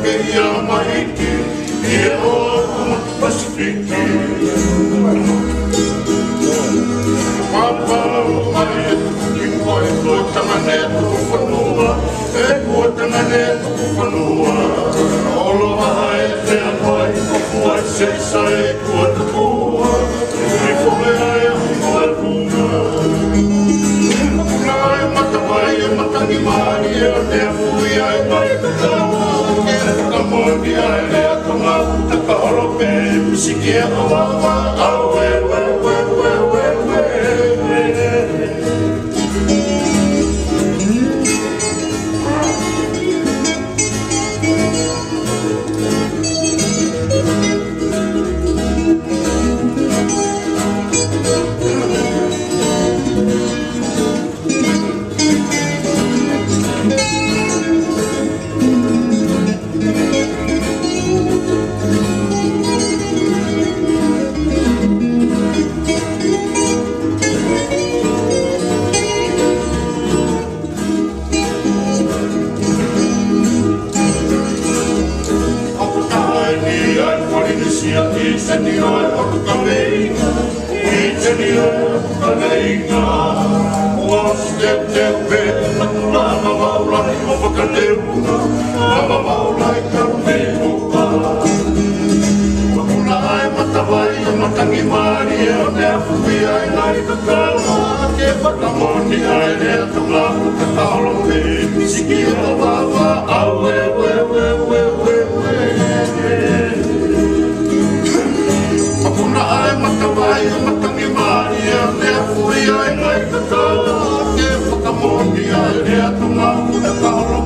ke ia mahiki e o Pasifiki Papa mai e tuki moi ko tangane tuku whanua e kua tangane tuku whanua olo hai te anoi ko kua se sai kua tukua i whome ai a mua runga Kuna e matawai e matangi mani e o te fui ai mai kakawa e kakamoni ai e a tonga uta ka olo pe musiki e awawa au e Ke whakamoni ai rea tunga una ka holo